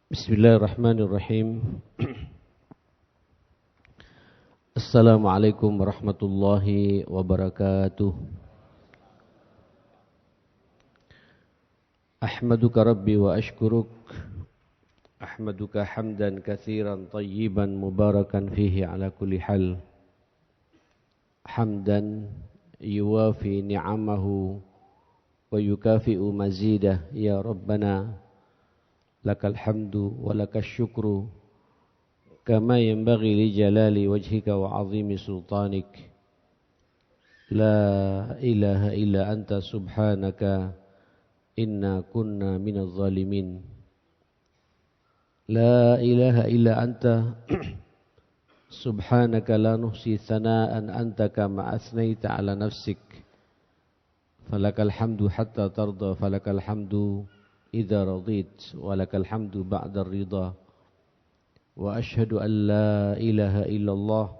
Bismillahirrahmanirrahim. Assalamualaikum warahmatullahi wabarakatuh. Ahmaduka Rabbi wa ashkuruk. Ahmaduka hamdan kathiran tayyiban mubarakan fihi ala kulli hal. Hamdan yuwafi ni'amahu wa yukafi'u mazidah ya Rabbana. Lakal hamdu wa lakal syukru kama yanbaghi li jalali wajhika wa azimi sultanik. La ilaha illa anta subhanaka inna kunna minaz zalimin. La ilaha illa anta subhanaka la nuhsi thana'an anta kama asnaita ala nafsik. Falakal hamdu hatta tarda, falakal hamdu idza radit, walakal hamdu ba'da ridha. Wa ashhadu an la ilaha illallah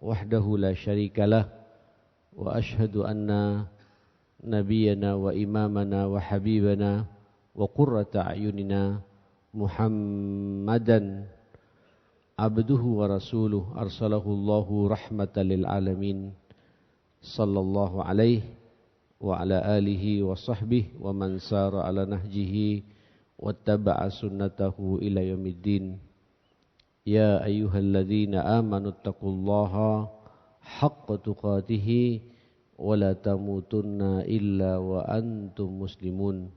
wahdahu la syarika lah. Wa ashhadu anna nabiyyana wa imamana wa habibana wa qurrata a'yunina Muhammadan abduhu wa rasuluh arsalahu Allahu rahmatan lil alamin. Sallallahu alaihi wa ala alihi wa sahbihi wa man sara ala nahjihi wattaba'a sunnatahu ila yaumiddin. Ya ayyuhalladzina amanu taqullaha haqqa tuqatih wa la tamutunna illa wa antum muslimun.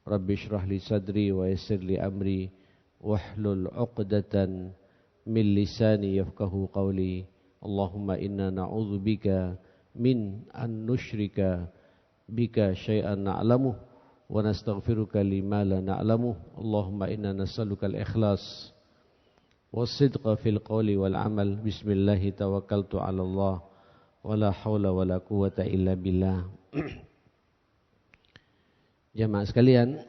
Rabbi shrah li sadri wa yassir li amri wahlul 'uqdatan min lisani yafqahu qawli. Allahumma inna na'udzubika min an nusyrika bika syai'an na'lamuh wa nastaghfiruka lima la na'lamuh. Allahumma inna nas'aluka al-ikhlas was-sidqa fil qawli wal amal. Bismillahi tawakkaltu 'ala Allah wa la haula wa la quwwata illa billah. Jamaah sekalian,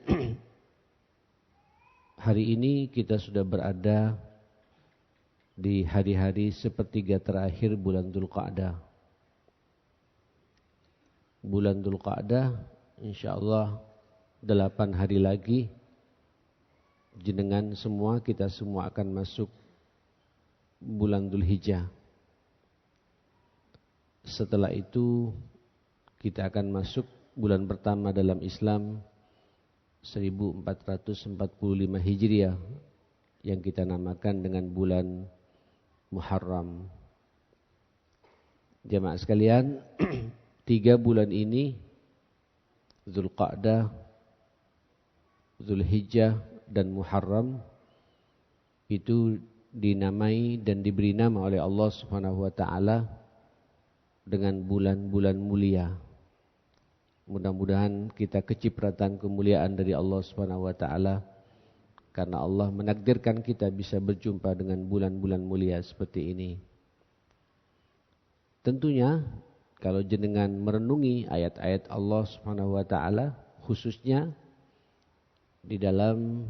hari ini kita sudah berada di hari-hari sepertiga terakhir bulan Dzulqa'dah. Bulan Dzulqa'dah insyaallah 8 hari lagi jenengan semua, kita semua akan masuk bulan Dzulhijjah. Setelah itu kita akan masuk bulan pertama dalam Islam 1445 Hijriah yang kita namakan dengan bulan Muharram. Jamaah sekalian, 3 bulan ini, Dzulqa'dah, Dzulhijjah dan Muharram, itu dinamai dan diberi nama oleh Allah Subhanahu wa taala dengan bulan-bulan mulia. Mudah-mudahan kita kecipratan kemuliaan dari Allah Subhanahu wa taala karena Allah menakdirkan kita bisa berjumpa dengan bulan-bulan mulia seperti ini. Tentunya kalau jenengan merenungi ayat-ayat Allah Subhanahu wa taala, khususnya di dalam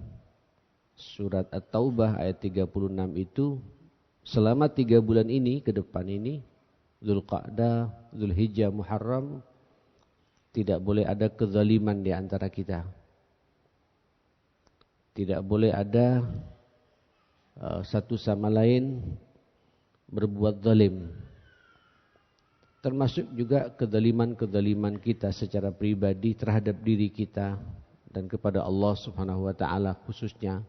surat At-Taubah ayat 36 itu, selama 3 bulan ini ke depan ini, Dzulqa'dah, Dzulhijjah, Muharram, tidak boleh ada kezaliman di antara kita. Tidak boleh ada satu sama lain berbuat zalim. Termasuk juga kezaliman-kezaliman kita secara pribadi terhadap diri kita dan kepada Allah Subhanahu wa taala khususnya.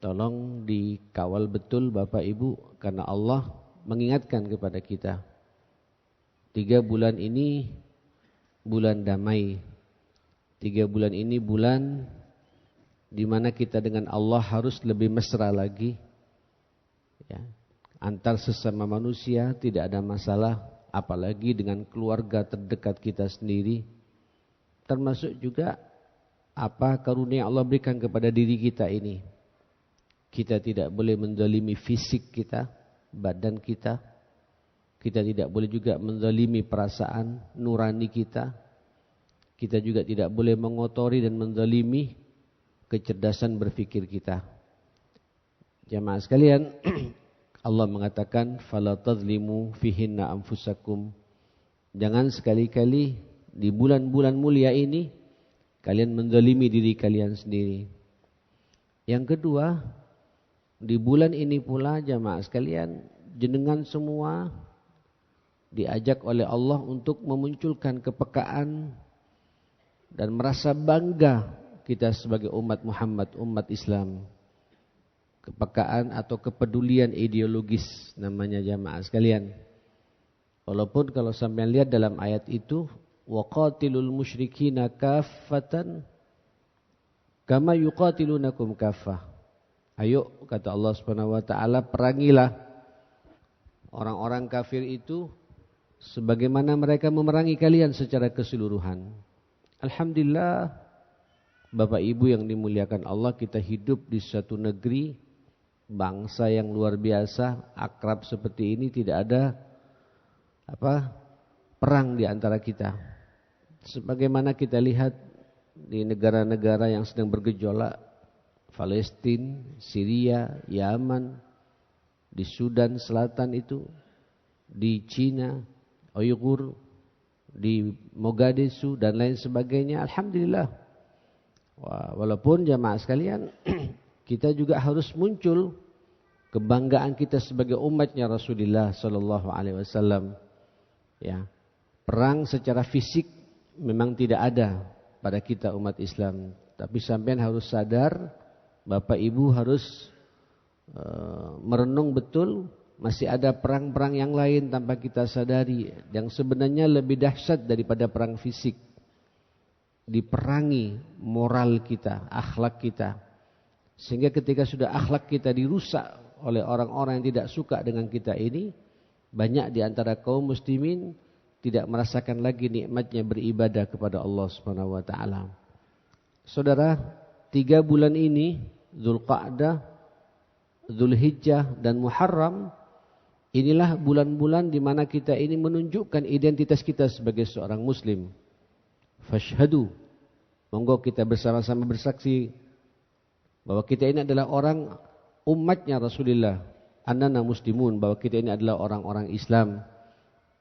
Tolong dikawal betul Bapak Ibu, karena Allah mengingatkan kepada kita. 3 bulan ini bulan damai. 3 bulan ini bulan di mana kita dengan Allah harus lebih mesra lagi. Ya. Antar sesama manusia tidak ada masalah, apalagi dengan keluarga terdekat kita sendiri. Termasuk juga apa karunia Allah berikan kepada diri kita ini. Kita tidak boleh menzalimi fisik kita, badan kita. Kita tidak boleh juga menzalimi perasaan nurani kita. Kita juga tidak boleh mengotori dan menzalimi kecerdasan berfikir kita. Jamaah sekalian, Allah mengatakan fala tazlimu fihinna anfusakum. Jangan sekali-kali di bulan-bulan mulia ini kalian menzalimi diri kalian sendiri. Yang kedua, di bulan ini pula jamaah sekalian, jenengan semua diajak oleh Allah untuk memunculkan kepekaan dan merasa bangga kita sebagai umat Muhammad, umat Islam. Kepekaan atau kepedulian ideologis namanya jamaah sekalian. Walaupun kalau sampai lihat dalam ayat itu, waqatilul musyrikina kaffatan kama yuqatilunakum kaffah. Ayo kata Allah Subhanahu wa taala, perangilah orang-orang kafir itu sebagaimana mereka memerangi kalian secara keseluruhan. Alhamdulillah, Bapak Ibu yang dimuliakan Allah, kita hidup di suatu negeri, bangsa yang luar biasa, akrab seperti ini, tidak ada perang di antara kita. Sebagaimana kita lihat di negara-negara yang sedang bergejolak, Palestina, Syria, Yaman, di Sudan Selatan itu, di Cina, Uyghur, di Mogadishu dan lain sebagainya. Alhamdulillah. Walaupun jamaah sekalian, kita juga harus muncul kebanggaan kita sebagai umatnya Rasulullah sallallahu alaihi wasallam. Ya. Perang secara fisik memang tidak ada pada kita umat Islam, tapi sampean harus sadar, Bapak Ibu harus merenung betul, masih ada perang-perang yang lain tanpa kita sadari, yang sebenarnya lebih dahsyat daripada perang fisik. Diperangi moral kita, akhlak kita. Sehingga ketika sudah akhlak kita dirusak oleh orang-orang yang tidak suka dengan kita ini, banyak di antara kaum muslimin tidak merasakan lagi nikmatnya beribadah kepada Allah Subhanahu wa taala. Saudara, 3 bulan ini, Dzulqa'dah, Dzulhijjah dan Muharram, inilah bulan-bulan di mana kita ini menunjukkan identitas kita sebagai seorang muslim. Fashhadu, monggo kita bersama-sama bersaksi bahwa kita ini adalah orang umatnya Rasulullah, annana muslimun, bahwa kita ini adalah orang-orang Islam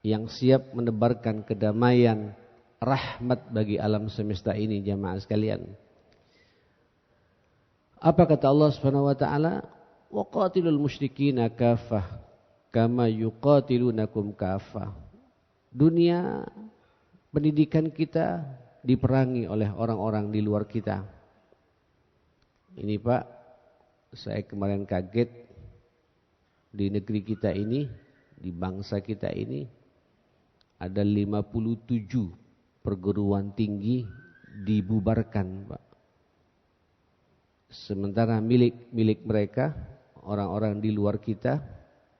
yang siap menebarkan kedamaian, rahmat bagi alam semesta ini jamaah sekalian. Apa kata Allah Subhanahu wa taala? Waqatilul musyrikina kaffah kama yuqatilunakum kaffah. Dunia pendidikan kita diperangi oleh orang-orang di luar kita. Ini Pak, saya kemarin kaget di negeri kita ini, di bangsa kita ini, ada 57 perguruan tinggi dibubarkan Pak. Sementara milik mereka, orang-orang di luar kita,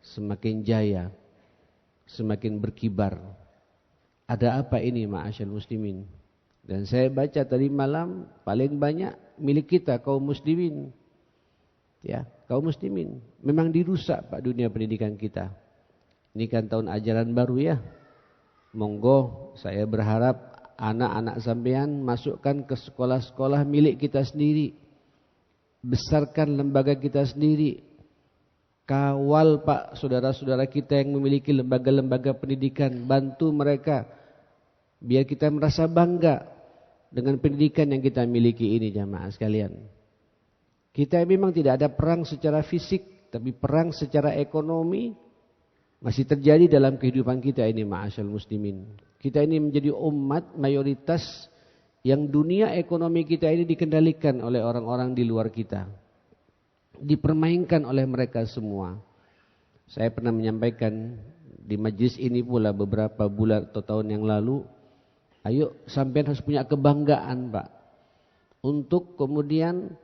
semakin jaya, semakin berkibar. Ada apa ini ma'asyal muslimin? Dan saya baca tadi malam, paling banyak milik kita kaum muslimin. Ya, kaum muslimin. Memang dirusak Pak dunia pendidikan kita. Ini kan tahun ajaran baru ya. Monggo saya berharap anak-anak sampean masukkan ke sekolah-sekolah milik kita sendiri. Besarkan lembaga kita sendiri. Kawal Pak saudara-saudara kita yang memiliki lembaga-lembaga pendidikan, bantu mereka biar kita merasa bangga dengan pendidikan yang kita miliki ini jamaah sekalian. Kita memang tidak ada perang secara fisik, tapi perang secara ekonomi masih terjadi dalam kehidupan kita ini ma'asyal muslimin. Kita ini menjadi umat mayoritas yang dunia ekonomi kita ini dikendalikan oleh orang-orang di luar kita. Dipermainkan oleh mereka semua. Saya pernah menyampaikan di majlis ini pula beberapa bulan atau tahun yang lalu, ayo sampean harus punya kebanggaan Pak, untuk kemudian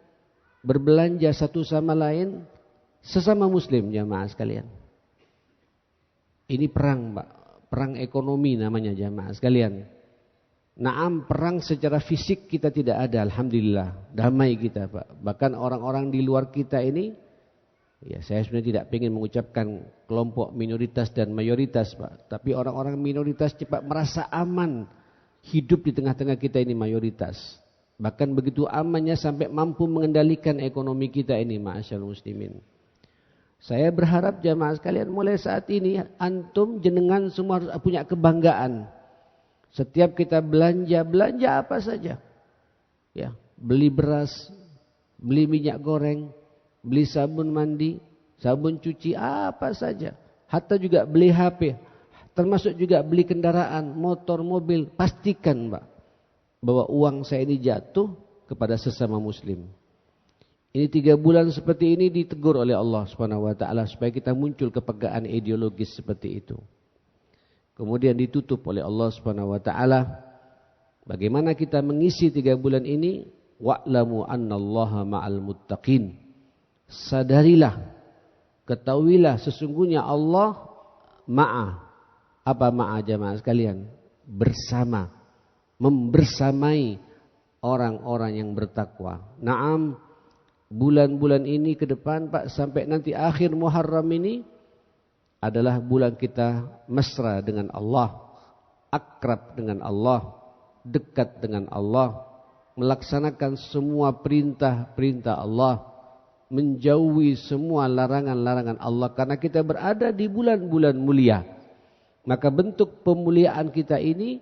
berbelanja satu sama lain sesama muslim jamaah sekalian. Ini perang Pak, perang ekonomi namanya jamaah sekalian. Naam, perang secara fisik kita tidak ada, alhamdulillah, damai kita Pak. Bahkan orang-orang di luar kita ini, ya saya sebenarnya tidak ingin mengucapkan kelompok minoritas dan mayoritas Pak, tapi orang-orang minoritas cepat merasa aman hidup di tengah-tengah kita ini mayoritas. Bahkan begitu amannya sampai mampu mengendalikan ekonomi kita ini ma'asyal muslimin. Saya berharap jamaah sekalian mulai saat ini antum jenengan semua harus punya kebanggaan. Setiap kita belanja apa saja. Ya, beli beras, beli minyak goreng, beli sabun mandi, sabun cuci, apa saja. Hatta juga beli HP, termasuk juga beli kendaraan, motor, mobil. Pastikan Pak, bahwa uang saya ini jatuh kepada sesama muslim. Ini 3 bulan seperti ini ditegur oleh Allah Subhanahu wa taala supaya kita muncul kepekaan ideologis seperti itu. Kemudian ditutup oleh Allah Subhanahu wa taala, bagaimana kita mengisi 3 bulan ini? Wa'lamu annallaha ma'al muttaqin. Sadarilah, ketahuilah sesungguhnya Allah ma'a. Apa ma'a jamaah sekalian? Bersama, membersamai orang-orang yang bertakwa. Naam, bulan-bulan ini ke depan Pak, sampai nanti akhir Muharram ini adalah bulan kita mesra dengan Allah, akrab dengan Allah, dekat dengan Allah, melaksanakan semua perintah-perintah Allah, menjauhi semua larangan-larangan Allah, karena kita berada di bulan-bulan mulia. Maka bentuk pemuliaan kita ini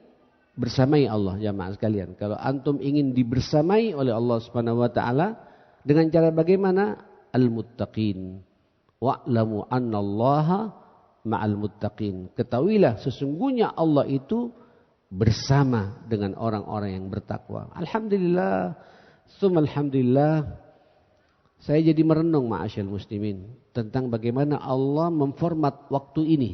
bersamai Allah jamaah sekalian. Kalau antum ingin dibersamai oleh Allah Subhanahu wa taala, dengan cara bagaimana? Al-muttaqin. Wa'lamu annallaha ma'al muttaqin. Ketahuilah sesungguhnya Allah itu bersama dengan orang-orang yang bertakwa. Alhamdulillah, summa alhamdulillah. Saya jadi merenung ma'asyal muslimin tentang bagaimana Allah memformat waktu ini.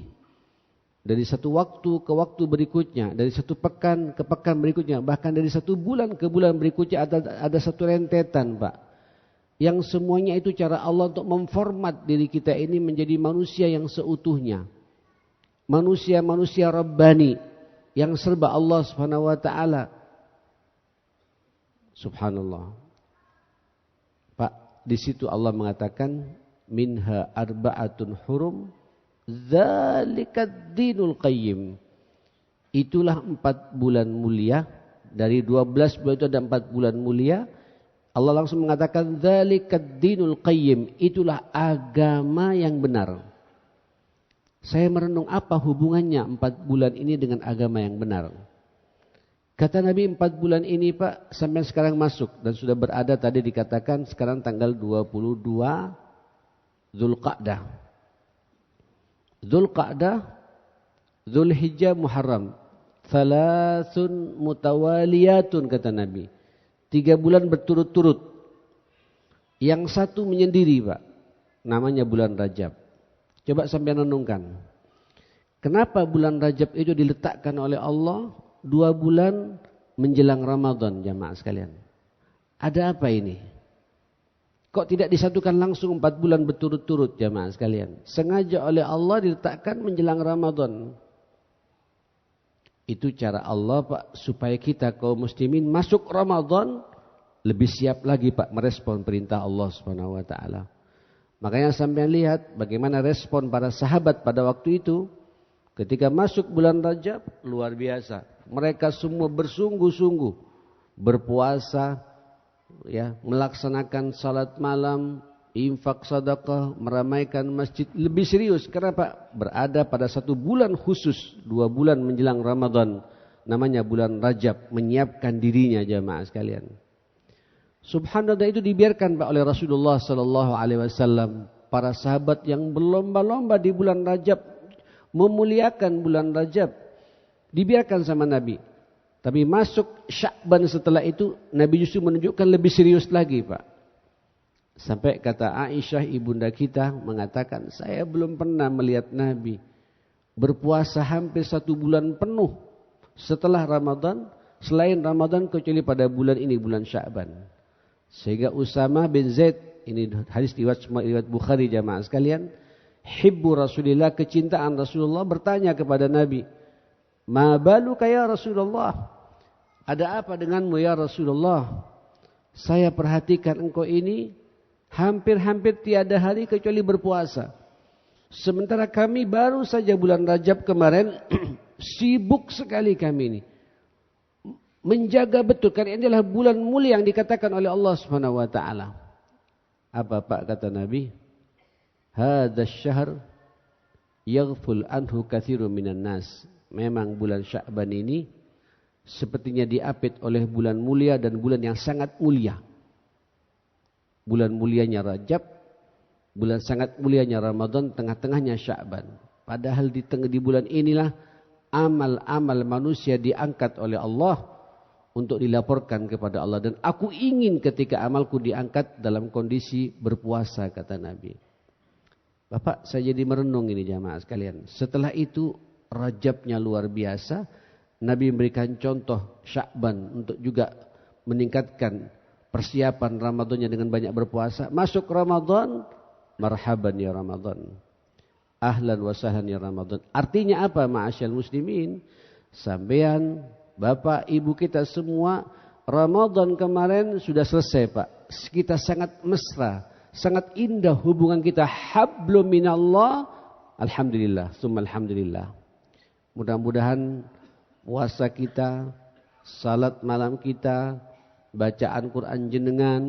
Dari satu waktu ke waktu berikutnya, dari satu pekan ke pekan berikutnya, bahkan dari satu bulan ke bulan berikutnya ada satu rentetan Pak. Yang semuanya itu cara Allah untuk memformat diri kita ini menjadi manusia yang seutuhnya. Manusia-manusia Rabbani yang serba Allah Subhanahu wa taala. Subhanallah. Pak, di situ Allah mengatakan minha arba'atun hurum dzalikad dinul qayyim. Itulah 4 bulan mulia. Dari 12 bulan itu ada 4 bulan mulia. Allah langsung mengatakan dzalikad dinul qayyim, itulah agama yang benar. Saya merenung apa hubungannya 4 bulan ini dengan agama yang benar. Kata Nabi 4 bulan ini Pak sampai sekarang masuk dan sudah berada, tadi dikatakan sekarang tanggal 22 Zulqa'dah. Zulqa'dah, Zulhijjah, Muharram. Thalathun mutawaliyatun kata Nabi. 3 bulan berturut-turut. Yang satu menyendiri Pak. Namanya bulan Rajab. Coba sampai renungkan. Kenapa bulan Rajab itu diletakkan oleh Allah 2 bulan menjelang Ramadan jamaah sekalian? Ada apa ini? Kok tidak disatukan langsung 4 bulan berturut-turut jamaah sekalian? Sengaja oleh Allah diletakkan menjelang Ramadan. Itu cara Allah Pak, supaya kita kaum muslimin masuk Ramadan lebih siap lagi Pak merespon perintah Allah Subhanahu wa taala. Makanya sampean lihat bagaimana respon para sahabat pada waktu itu ketika masuk bulan Rajab, luar biasa. Mereka semua bersungguh-sungguh berpuasa, ya, melaksanakan salat malam, infak sedekah, meramaikan masjid, lebih serius. Kenapa? Berada pada satu bulan khusus, 2 bulan menjelang Ramadan, namanya bulan Rajab, menyiapkan dirinya jamaah sekalian. Subhanallah, itu dibiarkan Pak oleh Rasulullah sallallahu alaihi wasallam. Para sahabat yang berlomba-lomba di bulan Rajab, memuliakan bulan Rajab, dibiarkan sama Nabi. Tapi masuk Sya'ban setelah itu, Nabi justru menunjukkan lebih serius lagi Pak. Sampai kata Aisyah ibunda kita mengatakan, saya belum pernah melihat Nabi berpuasa hampir 1 bulan penuh setelah Ramadan, selain Ramadan kecuali pada bulan ini, bulan Sya'ban. Sehingga Usama bin Zaid, ini hadis riwayat Bukhari jamaah sekalian, hibbu Rasulillah, kecintaan Rasulullah, bertanya kepada Nabi, ma baluka ya Rasulullah, ada apa denganmu ya Rasulullah? Saya perhatikan engkau ini hampir-hampir tiada hari kecuali berpuasa. Sementara kami baru saja bulan Rajab kemarin sibuk sekali kami ini. Menjaga betul, karena ini adalah bulan mulia yang dikatakan oleh Allah Subhanahu wa taala. Apa Pak kata Nabi? Hadzal syahr yaghful anhu katsirun minan nas. Memang bulan Sya'ban ini sepertinya diapit oleh bulan mulia dan bulan yang sangat mulia. bulan mulianya Rajab, bulan sangat mulianya Ramadan, tengah-tengahnya Sya'ban. Padahal di bulan inilah amal-amal manusia diangkat oleh Allah untuk dilaporkan kepada Allah. Dan aku ingin ketika amalku diangkat dalam kondisi berpuasa, kata Nabi. Bapak, saya jadi merenung ini jamaah sekalian. Setelah itu Rajabnya luar biasa. Nabi memberikan contoh Sya'ban untuk juga meningkatkan persiapan Ramadannya dengan banyak berpuasa. Masuk Ramadan, marhaban ya Ramadan. Ahlan wa sahlan ya Ramadan. Artinya apa ma'asyal muslimin? Sampean, bapak, ibu kita semua, Ramadan kemarin sudah selesai Pak. Kita sangat mesra, sangat indah hubungan kita. Hablum minallah. Alhamdulillah, summa alhamdulillah. Mudah-mudahan puasa kita, salat malam kita, bacaan Quran jenengan,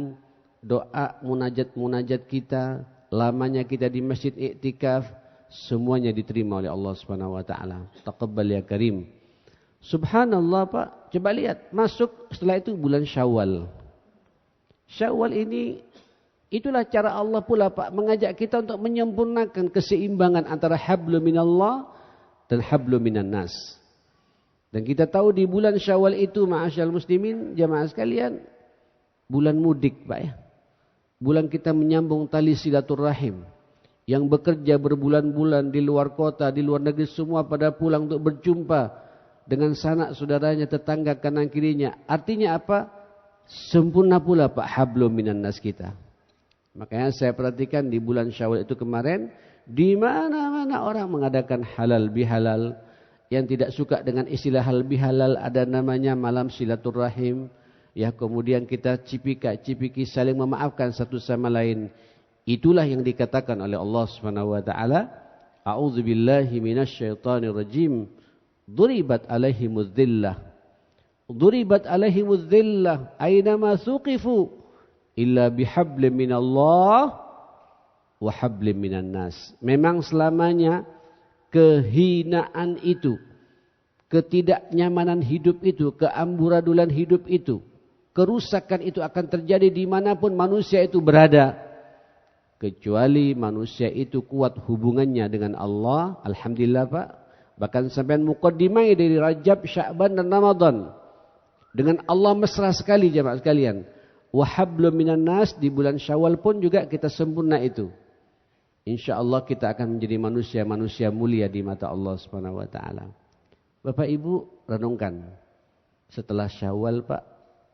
doa munajat-munajat kita, lamanya kita di masjid iktikaf, semuanya diterima oleh Allah Subhanahu wa taala. Taqabbal ya karim. Subhanallah Pak, coba lihat, masuk setelah itu bulan Syawal. Syawal ini itulah cara Allah pula Pak mengajak kita untuk menyempurnakan keseimbangan antara hablum minallah dan hablum minan nas. Dan kita tahu di bulan Syawal itu ma'asyal muslimin, jamaah sekalian, bulan mudik Pak ya. Bulan kita menyambung tali silaturahim. Yang bekerja berbulan-bulan di luar kota, di luar negeri, semua pada pulang untuk berjumpa dengan sanak saudaranya, tetangga kanan kirinya. Artinya apa? Sempurna pula Pak hablum minan nas kita. Makanya saya perhatikan di bulan Syawal itu kemarin, di mana-mana orang mengadakan halal bihalal. Yang tidak suka dengan istilah halal bihalal, ada namanya malam silaturahim. Ya, kemudian kita cipika-cipiki saling memaafkan satu sama lain. Itulah yang dikatakan oleh Allah Subhanahu wa taala, a'udzubillahi minasyaitonirrajim. Duribat alaihimudz dhillah. Duribat alaihimudz dhillah aina ma suqifu illa bihablim minallah wa hablim minan nas. Memang selamanya kehinaan itu, ketidaknyamanan hidup itu, keamburadulan hidup itu, kerusakan itu akan terjadi dimanapun manusia itu berada. Kecuali manusia itu kuat hubungannya dengan Allah. Alhamdulillah Pak. Bahkan sampai muqaddimah dari Rajab, Sya'ban dan Ramadan. Dengan Allah mesra sekali jemaah sekalian. Wa hablum minan nas, di bulan Syawal pun juga kita sempurna itu. InsyaAllah kita akan menjadi manusia-manusia mulia di mata Allah Subhanahu wa taala. Bapak Ibu renungkan. Setelah Syawal Pak,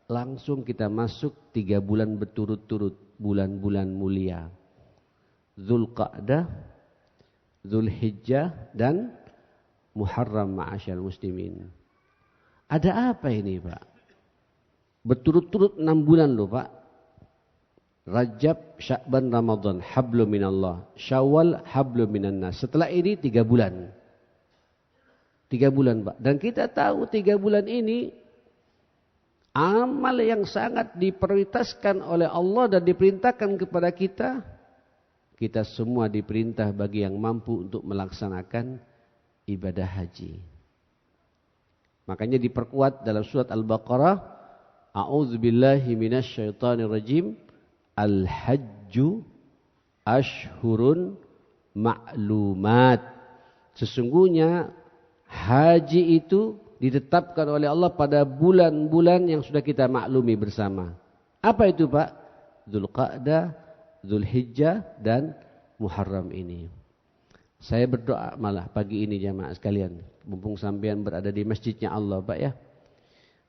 langsung kita masuk 3 bulan berturut-turut, bulan-bulan mulia. Dzulqa'dah, Dzulhijjah dan Muharram ma'asyal muslimin. Ada apa ini Pak? Berturut-turut 6 bulan loh Pak. Rajab, Sya'ban, Ramadan, hablum minallah. Syawal, hablum minan nas. Setelah ini 3 bulan. 3 bulan Pak. Dan kita tahu 3 bulan ini amal yang sangat diprioritaskan oleh Allah dan diperintahkan kepada kita. Kita semua diperintah bagi yang mampu untuk melaksanakan ibadah haji. Makanya diperkuat dalam surat Al-Baqarah, a'udzubillahi minasyaitonirrajim, al-hajju ashhurun ma'lumat. Sesungguhnya haji itu ditetapkan oleh Allah pada bulan-bulan yang sudah kita maklumi bersama. Apa itu Pak? Dzulqa'dah, Dzulhijjah dan Muharram ini. Saya berdoa malah pagi ini jamaah sekalian, mumpung sampean berada di masjidnya Allah Pak ya.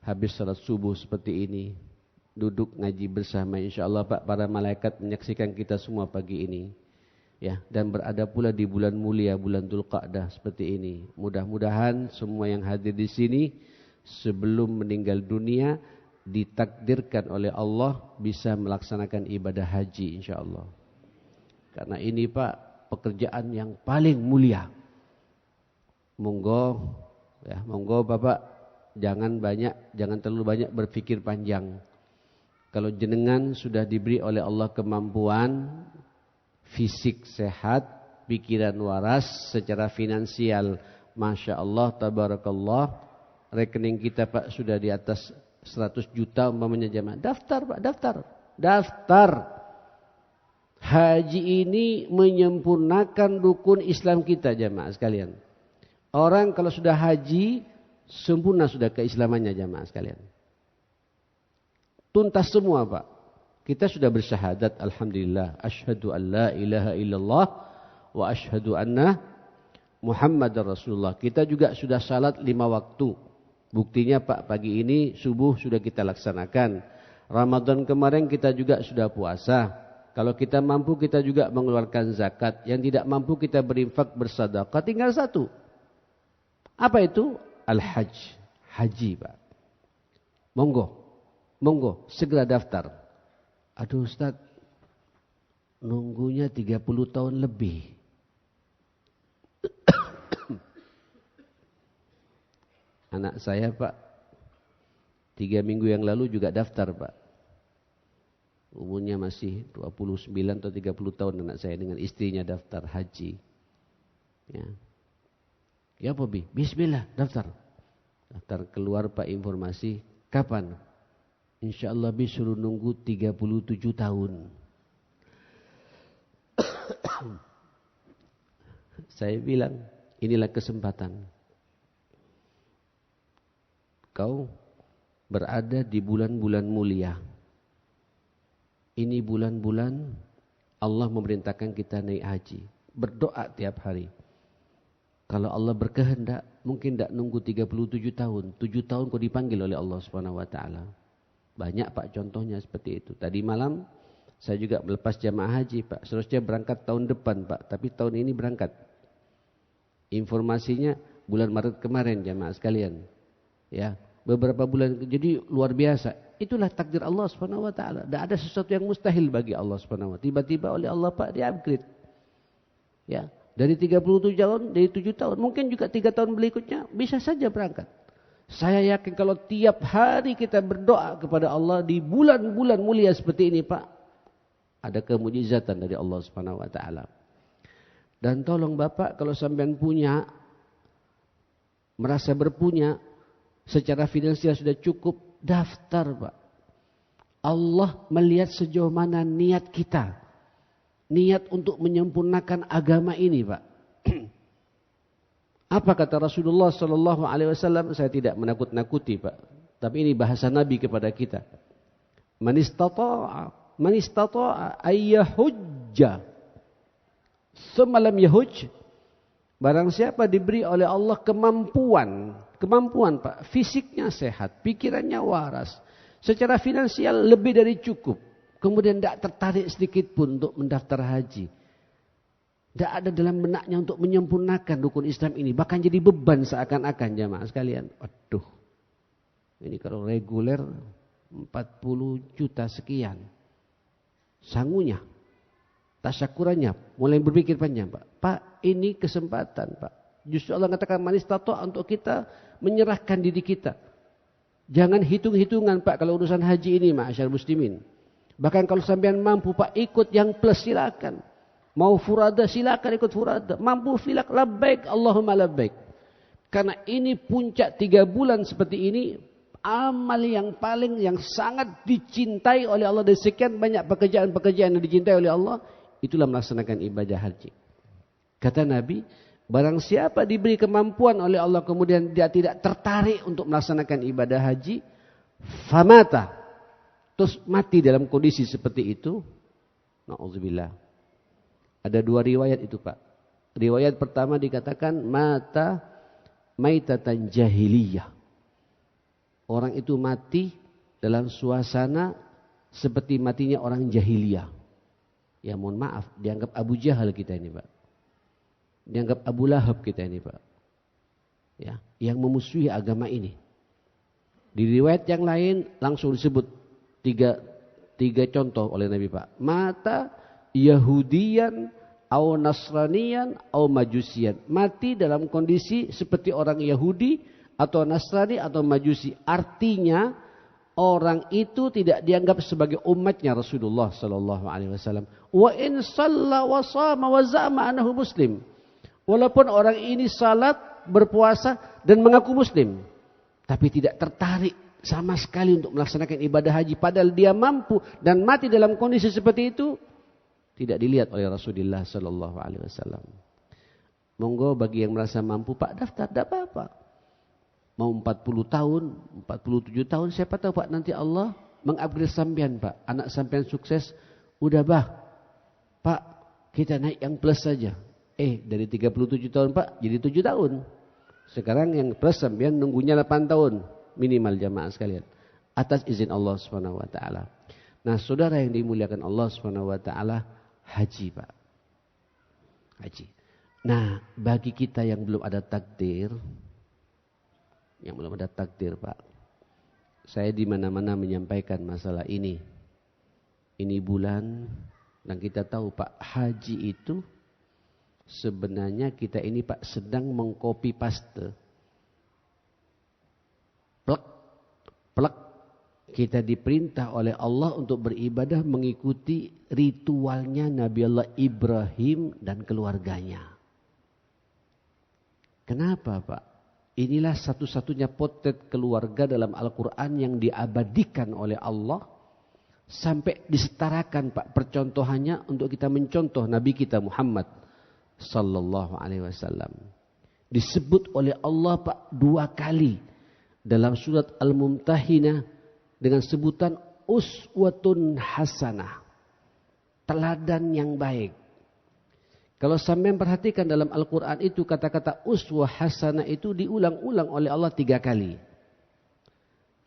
Habis salat subuh seperti ini, duduk ngaji bersama insyaallah Pak, para malaikat menyaksikan kita semua pagi ini. Ya, dan berada pula di bulan mulia, bulan Dzulqa'dah seperti ini. Mudah-mudahan semua yang hadir di sini sebelum meninggal dunia ditakdirkan oleh Allah bisa melaksanakan ibadah haji insyaallah. Karena ini Pak pekerjaan yang paling mulia. Monggo ya, monggo Bapak jangan terlalu banyak berpikir panjang. Kalau jenengan sudah diberi oleh Allah kemampuan fisik sehat, pikiran waras, secara finansial Masya Allah, tabarakallah, rekening kita Pak sudah di atas 100 juta umpamanya jamaah. Daftar Pak, daftar. Haji ini menyempurnakan rukun Islam kita jamaah sekalian. Orang kalau sudah haji, sempurna sudah keislamannya jamaah sekalian. Tuntas semua Pak. Kita sudah bersyahadat alhamdulillah. Asyhadu an la ilaha illallah wa asyhadu anna Muhammadar Rasulullah. Kita juga sudah salat 5 waktu. Buktinya Pak, pagi ini subuh sudah kita laksanakan. Ramadan kemarin kita juga sudah puasa. Kalau kita mampu kita juga mengeluarkan zakat. Yang tidak mampu kita berinfak bersedekah. Tinggal satu. Apa itu? Al-Hajj. Haji Pak. Monggo. Monggo. Segera daftar. Aduh Ustaz. Nunggunya 30 tahun lebih. Anak saya Pak. 3 minggu yang lalu juga daftar Pak. Umurnya masih 29 atau 30 tahun anak saya dengan istrinya daftar haji. Ya. Ya apa Bi? Bismillah daftar. Daftar keluar Pak informasi. Kapan? Insya Allah Bi suruh nunggu 37 tahun. Saya bilang inilah kesempatan. Kau berada di bulan-bulan mulia. Ini bulan-bulan Allah memerintahkan kita naik haji. Berdoa tiap hari. Kalau Allah berkehendak, mungkin tidak nunggu 37 tahun. 7 tahun kau dipanggil oleh Allah SWT. Banyak Pak contohnya seperti itu. Tadi malam saya juga melepas jamaah haji Pak. Seharusnya berangkat tahun depan Pak. Tapi tahun ini berangkat. Informasinya bulan Maret kemarin jamaah sekalian. Ya, beberapa bulan. Jadi luar biasa. Itulah takdir Allah SWT. Tidak ada sesuatu yang mustahil bagi Allah SWT. Tiba-tiba oleh Allah Pak di-upgrade. Ya, dari 37 tahun, dari 7 tahun. Mungkin juga 3 tahun berikutnya bisa saja berangkat. Saya yakin kalau tiap hari kita berdoa kepada Allah di bulan-bulan mulia seperti ini Pak. Ada kemujizatan dari Allah SWT. Dan tolong Bapak kalau sampean punya, merasa berpunya, secara finansial sudah cukup, daftar Pak. Allah melihat sejauh mana niat kita. Niat untuk menyempurnakan agama ini Pak. Apa kata Rasulullah SAW? Saya tidak menakut-nakuti Pak. Tapi ini bahasa Nabi kepada kita. Man istata'a ayyahujja. Semalam yahuj. Barang siapa diberi oleh Allah kemampuan Pak, fisiknya sehat, pikirannya waras, secara finansial lebih dari cukup, kemudian tidak tertarik sedikit pun untuk mendaftar haji, tidak ada dalam benaknya untuk menyempurnakan rukun Islam ini, bahkan jadi beban seakan-akan jamaah sekalian. Aduh, ini kalau reguler 40 juta sekian, sangunya, tasyakurannya, mulai berpikir panjang Pak. Pak, ini kesempatan Pak. Justru Allah katakan manis tato untuk kita menyerahkan diri kita. Jangan hitung-hitungan Pak kalau urusan haji ini ma'asyar muslimin. Bahkan kalau sampean mampu Pak ikut yang plus silakan. Mau furada silakan ikut furada. Mampu filak labbaik Allahumma labbaik. Karena ini puncak 3 bulan seperti ini. Amal yang sangat dicintai oleh Allah. Dan sekian banyak pekerjaan-pekerjaan yang dicintai oleh Allah. Itulah melaksanakan ibadah haji. Kata Nabi, barang siapa diberi kemampuan oleh Allah kemudian dia tidak tertarik untuk melaksanakan ibadah haji, famata, terus mati dalam kondisi seperti itu, na'udzubillah. Ada 2 riwayat itu Pak. Riwayat pertama dikatakan mata maitatan jahiliyah. Orang itu mati dalam suasana seperti matinya orang jahiliyah. Ya mohon maaf, dianggap Abu Jahal kita ini Pak. Dianggap Abu Lahab kita ini Pak. Ya, yang memusuhi agama ini. Di riwayat yang lain langsung disebut tiga contoh oleh Nabi Pak. Mata Yahudian, au Nasranian, au Majusian. Mati dalam kondisi seperti orang Yahudi atau Nasrani atau Majusi. Artinya orang itu tidak dianggap sebagai umatnya Rasulullah sallallahu alaihi wasallam. Wa in shalla wa shama wa za'ama annahu muslim. Walaupun orang ini salat, berpuasa dan mengaku muslim, tapi tidak tertarik sama sekali untuk melaksanakan ibadah haji, padahal dia mampu dan mati dalam kondisi seperti itu, Tidak dilihat oleh Rasulullah sallallahu alaihi wasallam. Monggo bagi yang merasa mampu Pak daftar, tidak apa-apa. Mau 40 tahun, 47 tahun, siapa tahu Pak nanti Allah mengupgrade sampean Pak. Anak sampean sukses, udah Pak kita naik yang plus saja. Dari 37 tahun Pak jadi 7 tahun. Sekarang yang plus sampean nunggunya 8 tahun minimal jamaah sekalian. Atas izin Allah Subhanahu wa taala. Nah, saudara yang dimuliakan Allah Subhanahu wa taala, haji Pak. Haji. Nah, bagi kita yang belum ada takdir, Pak. Saya di mana-mana menyampaikan masalah ini. Ini bulan dan kita tahu Pak, haji itu sebenarnya kita ini Pak sedang mengcopy paste. Plek. Kita diperintah oleh Allah untuk beribadah mengikuti ritualnya Nabi Allah Ibrahim dan keluarganya. Kenapa Pak? Inilah satu-satunya potret keluarga dalam Al-Quran yang diabadikan oleh Allah. Sampai disetarakan Pak percontohannya untuk kita mencontoh Nabi kita Muhammad sallallahu alaihi wasallam. Disebut oleh Allah Pak 2 kali dalam surat Al-Mumtahinah dengan sebutan uswatun hasanah. Teladan yang baik. Kalau sampean perhatikan dalam Al-Quran itu kata-kata uswah hasanah itu diulang-ulang oleh Allah 3 kali.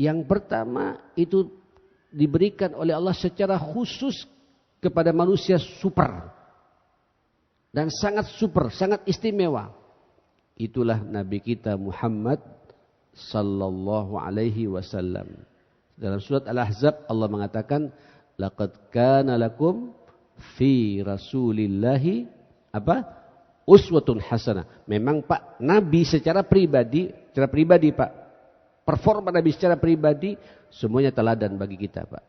Yang pertama itu diberikan oleh Allah secara khusus kepada manusia super. Dan sangat super, sangat istimewa. Itulah Nabi kita Muhammad sallallahu alaihi wasallam. Dalam surat Al-Ahzab Allah mengatakan, laqad kana lakum fi rasulillahi uswatun hasanah. Memang Pak Nabi secara pribadi Pak, performa Nabi secara pribadi semuanya teladan bagi kita Pak.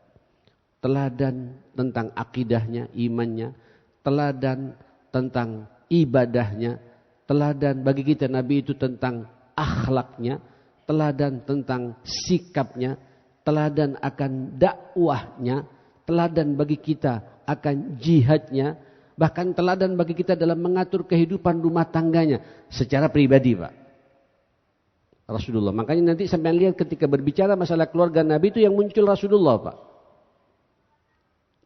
Teladan tentang akidahnya, imannya, teladan tentang ibadahnya, teladan bagi kita Nabi itu tentang akhlaknya, teladan tentang sikapnya, teladan akan dakwahnya, teladan bagi kita akan jihadnya, bahkan teladan bagi kita dalam mengatur kehidupan rumah tangganya secara pribadi Pak. Rasulullah. Makanya nanti sampai lihat ketika berbicara masalah keluarga Nabi itu yang muncul Rasulullah Pak.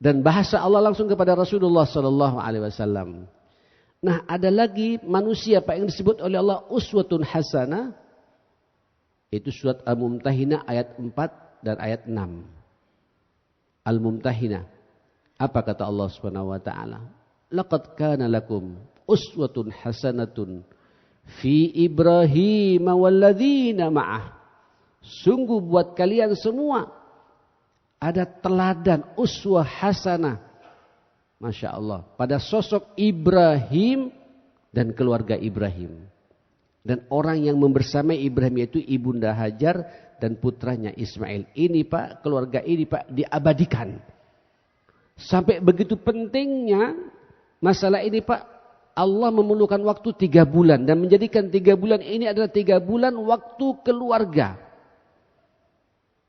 Dan bahasa Allah langsung kepada Rasulullah sallallahu alaihi wasallam. Nah, ada lagi manusia Pak yang disebut oleh Allah uswatun hasanah. Itu surat Al-Mumtahinah ayat 4 dan ayat 6. Al-Mumtahinah. Apa kata Allah Subhanahu wa taala? Laqad kana lakum uswatun hasanatun fi Ibrahim walladzina ma'ah. Sungguh buat kalian semua ada teladan uswah hasanah. Masya Allah. Pada sosok Ibrahim dan keluarga Ibrahim. Dan orang yang membersamai Ibrahim yaitu Ibunda Hajar dan putranya Ismail. Ini Pak, keluarga ini Pak diabadikan. Sampai begitu pentingnya masalah ini Pak, Allah memerlukan waktu 3 bulan. Dan menjadikan 3 bulan ini adalah 3 bulan waktu keluarga.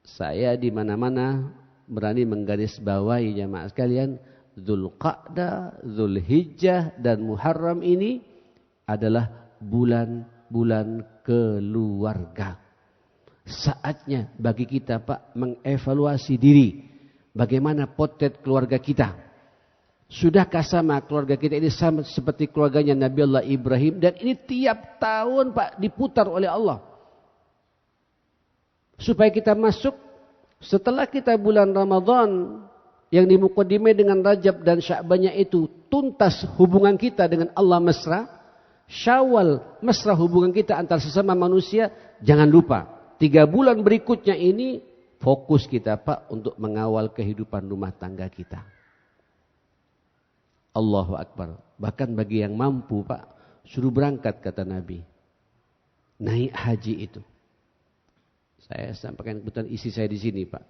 Saya di mana-mana berani menggarisbawahi jamaah sekalian, Dzulqa'dah, Dzulhijjah dan Muharram ini adalah bulan-bulan keluarga. Saatnya bagi kita Pak mengevaluasi diri. Bagaimana potret keluarga kita? Sudahkah sama keluarga kita ini sama seperti keluarganya Nabi Allah Ibrahim? Dan ini tiap tahun Pak diputar oleh Allah. Supaya kita masuk setelah kita bulan Ramadan yang dimukadimai dengan Rajab dan Sya'bannya itu tuntas hubungan kita dengan Allah mesra. Syawal mesra hubungan kita antar sesama manusia. Jangan lupa 3 bulan berikutnya ini fokus kita Pak untuk mengawal kehidupan rumah tangga kita. Allahu Akbar. Bahkan bagi yang mampu Pak, suruh berangkat kata Nabi. Naik haji itu. Saya sampaikan kebetulan isi saya di sini Pak.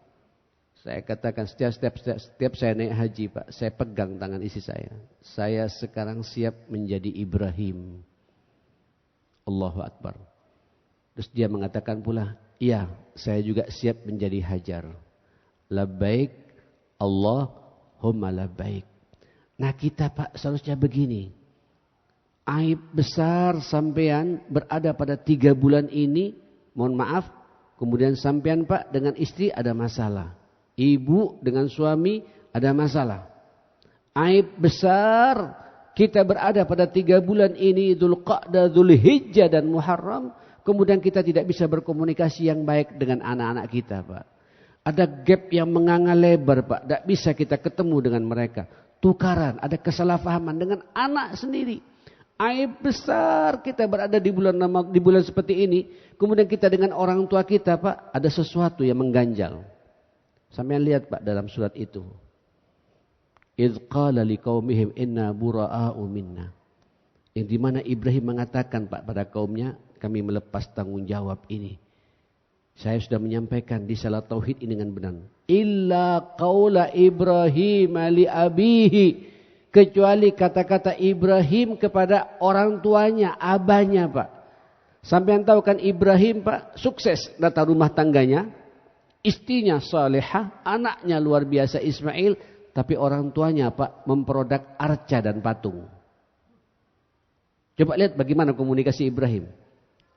Saya katakan setiap saya naik haji Pak, saya pegang tangan isi saya. Saya sekarang siap menjadi Ibrahim. Allahu Akbar. Terus dia mengatakan pula, iya saya juga siap menjadi Hajar. Labbaik Allahumma labbaik. Nah kita Pak seharusnya begini. Aib besar sampean berada pada 3 bulan ini. Mohon maaf. Kemudian sampean Pak dengan istri ada masalah. Ibu dengan suami ada masalah. Aib besar kita berada pada 3 bulan ini. Dzulqa'dah, Dzulhijjah dan Muharram. Kemudian kita tidak bisa berkomunikasi yang baik dengan anak-anak kita Pak. Ada gap yang menganga lebar Pak. Tidak bisa kita ketemu dengan mereka. Tukaran, ada kesalahpahaman dengan anak sendiri. Aib besar kita berada di bulan seperti ini. Kemudian kita dengan orang tua kita Pak, ada sesuatu yang mengganjal. Sampai lihat Pak dalam surat itu. Idz qala liqaumihim inna bura'a'u minna. Yang dimana Ibrahim mengatakan Pak pada kaumnya, kami melepas tanggung jawab ini. Saya sudah menyampaikan di salat tauhid ini dengan benar. Illa qaula Ibrahim li abihi. Kecuali kata-kata Ibrahim kepada orang tuanya, abahnya Pak. Sampai tahu kan Ibrahim Pak, sukses tata rumah tangganya. Istrinya salehah, anaknya luar biasa Ismail. Tapi orang tuanya Pak, memproduk arca dan patung. Coba lihat bagaimana komunikasi Ibrahim.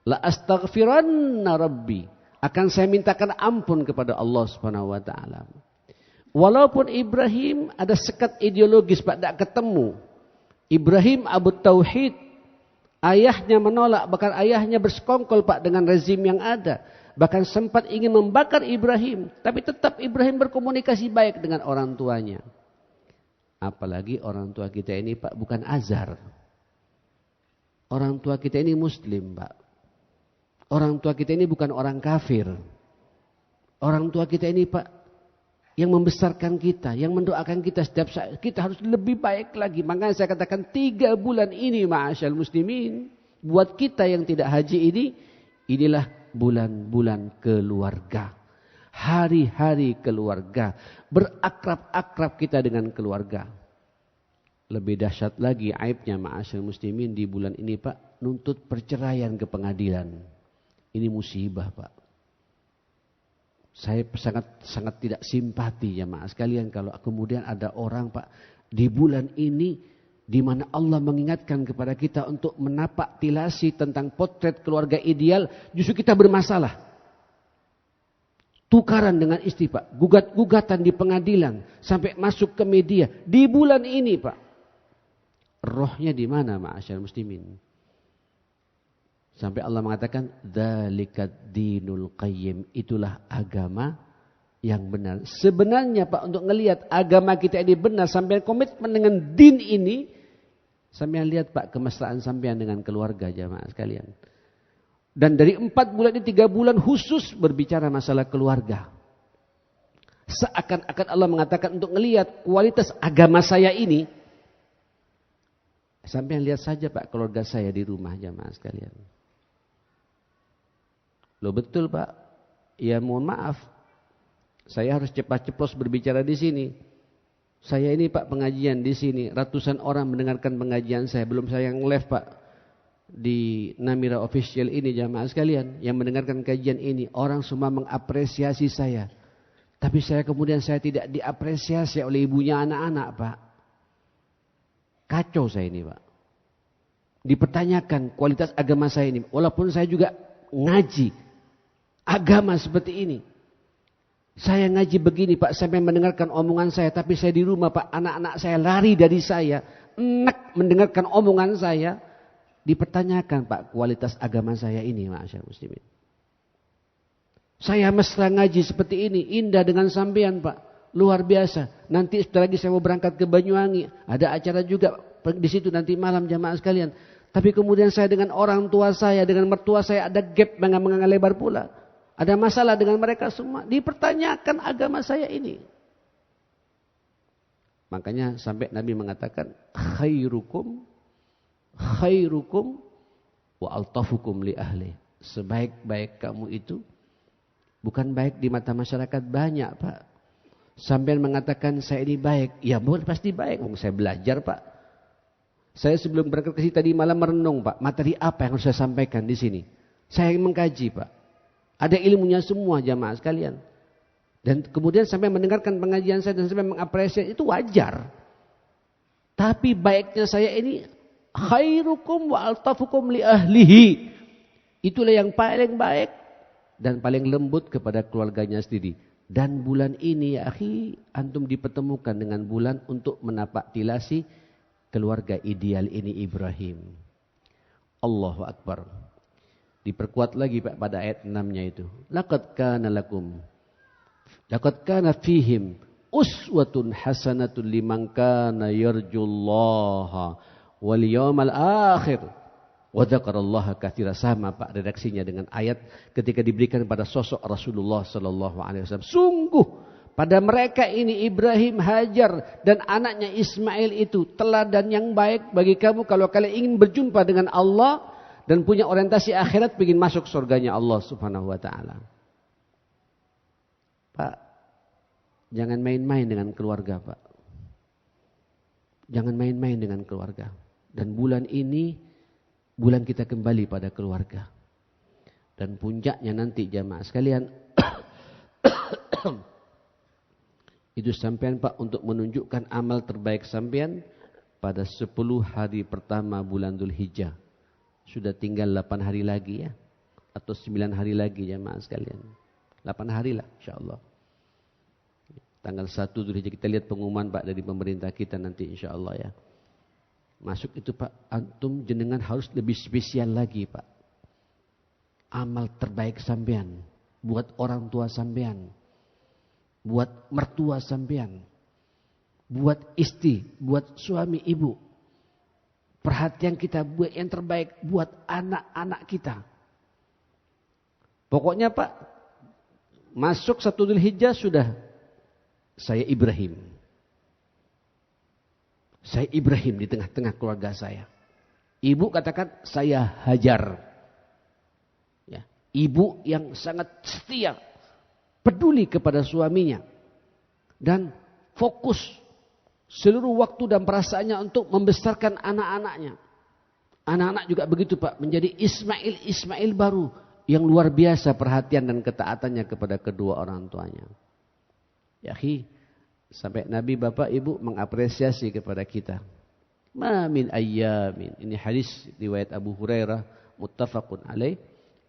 La astaghfiranna rabbi. Akan saya mintakan ampun kepada Allah Subhanahu wa taala. Walaupun Ibrahim ada sekat ideologis Pak, tidak ketemu. Ibrahim Abu Tauhid, ayahnya menolak, bahkan ayahnya bersekongkol Pak dengan rezim yang ada. Bahkan sempat ingin membakar Ibrahim, tapi tetap Ibrahim berkomunikasi baik dengan orang tuanya. Apalagi orang tua kita ini Pak bukan azhar. Orang tua kita ini muslim Pak. Orang tua kita ini bukan orang kafir. Orang tua kita ini Pak yang membesarkan kita, yang mendoakan kita setiap saat. Kita harus lebih baik lagi. Makanya saya katakan 3 bulan ini ma'asyal muslimin. Buat kita yang tidak haji ini, inilah bulan-bulan keluarga. Hari-hari keluarga. Berakrab-akrab kita dengan keluarga. Lebih dahsyat lagi aibnya ma'asyal muslimin di bulan ini Pak. Nuntut perceraian ke pengadilan. Ini musibah Pak. Saya sangat tidak simpati ya maaf sekalian kalau kemudian ada orang Pak di bulan ini di mana Allah mengingatkan kepada kita untuk menapak tilasi tentang potret keluarga ideal, justru kita bermasalah. Tukaran dengan istri Pak, gugatan di pengadilan sampai masuk ke media di bulan ini Pak. Rohnya di mana ma'asyar muslimin? Sampai Allah mengatakan dzalikat dinul qayyim, itulah agama yang benar. Sebenarnya Pak untuk ngelihat agama kita ini benar sampai komitmen dengan din ini, sampai lihat Pak kemesraan sampean dengan keluarga jamaah sekalian. Dan dari 4 bulan ini 3 bulan khusus berbicara masalah keluarga. Seakan-akan Allah mengatakan untuk ngelihat kualitas agama saya ini, sampean lihat saja Pak keluarga saya di rumah jamaah sekalian. Loh betul Pak, ya mohon maaf, saya harus cepat-ceplos berbicara di sini. Saya ini Pak pengajian di sini, ratusan orang mendengarkan pengajian saya, belum saya yang live Pak di Namira Official ini jamaah sekalian yang mendengarkan kajian ini, orang semua mengapresiasi saya. Tapi saya kemudian saya tidak diapresiasi oleh ibunya anak-anak Pak. Kacau saya ini Pak. Dipertanyakan kualitas agama saya ini, walaupun saya juga ngaji agama seperti ini. Saya ngaji begini Pak, sampai mendengarkan omongan saya. Tapi saya di rumah Pak, anak-anak saya lari dari saya. Enak mendengarkan omongan saya. Dipertanyakan Pak kualitas agama saya ini ma'asyar muslimin. Saya mesra ngaji seperti ini, indah dengan sampean Pak. Luar biasa. Nanti setelah lagi saya mau berangkat ke Banyuwangi. Ada acara juga di situ nanti malam jamaah sekalian. Tapi kemudian saya dengan orang tua saya, dengan mertua saya ada gap menganga lebar pula. Ada masalah dengan mereka semua. Dipertanyakan agama saya ini. Makanya sampai Nabi mengatakan khairukum wa altafukum li ahli. Sebaik-baik kamu itu bukan baik di mata masyarakat banyak Pak. Sampai mengatakan saya ini baik. Ya bukan pasti baik. Saya belajar Pak. Saya sebelum berangkat ke sini tadi malam merenung Pak. Materi apa yang harus saya sampaikan di sini. Saya mengkaji Pak. Ada ilmunya semua jamaah sekalian. Dan kemudian sampai mendengarkan pengajian saya dan sampai mengapresiasi itu wajar. Tapi baiknya saya ini khairukum wa altafukum li ahlihi. Itulah yang paling baik dan paling lembut kepada keluarganya sendiri. Dan bulan ini ya akhi, antum dipertemukan dengan bulan untuk menapak tilasi keluarga ideal ini Ibrahim. Allahu Akbar. Diperkuat lagi Pak pada ayat 6-nya itu. Laqad kana fihim uswatun hasanatun liman kana yarjullaha wal yawmal akhir wa dzakarallaha katsira. Sama Pak redaksinya dengan ayat ketika diberikan pada sosok Rasulullah sallallahu alaihi wasallam. Sungguh pada mereka ini Ibrahim, Hajar dan anaknya Ismail itu teladan yang baik bagi kamu kalau kalian ingin berjumpa dengan Allah dan punya orientasi akhirat, ingin masuk surganya Allah Subhanahu wa taala. Pak, jangan main-main dengan keluarga, Pak. Jangan main-main dengan keluarga. Dan bulan ini bulan kita kembali pada keluarga. Dan puncaknya nanti jamaah sekalian itu sampean Pak untuk menunjukkan amal terbaik sampean pada 10 hari pertama bulan Dzulhijjah. Sudah tinggal 8 hari lagi ya. Atau 9 hari lagi jamaah sekalian. 8 hari lah insyaAllah. Tanggal 1 Dzulhijjah kita lihat pengumuman Pak dari pemerintah kita nanti insyaAllah ya. Masuk itu Pak, antum jenengan harus lebih spesial lagi Pak. Amal terbaik sampean. Buat orang tua sampean. Buat mertua sampean. Buat istri, buat suami ibu. Perhatian kita buat yang terbaik buat anak-anak kita. Pokoknya Pak, masuk 1 Dzulhijjah sudah saya Ibrahim. Saya Ibrahim di tengah-tengah keluarga saya. Ibu katakan saya Hajar. Ya, ibu yang sangat setia, peduli kepada suaminya dan fokus seluruh waktu dan perasaannya untuk membesarkan anak-anaknya. Anak-anak juga begitu Pak. Menjadi Ismail baru. Yang luar biasa perhatian dan ketaatannya kepada kedua orang tuanya. Ya akhi. Sampai Nabi Bapak Ibu mengapresiasi kepada kita. Ma min ayyamin. Ini hadis riwayat Abu Hurairah. Muttafaqun alaih.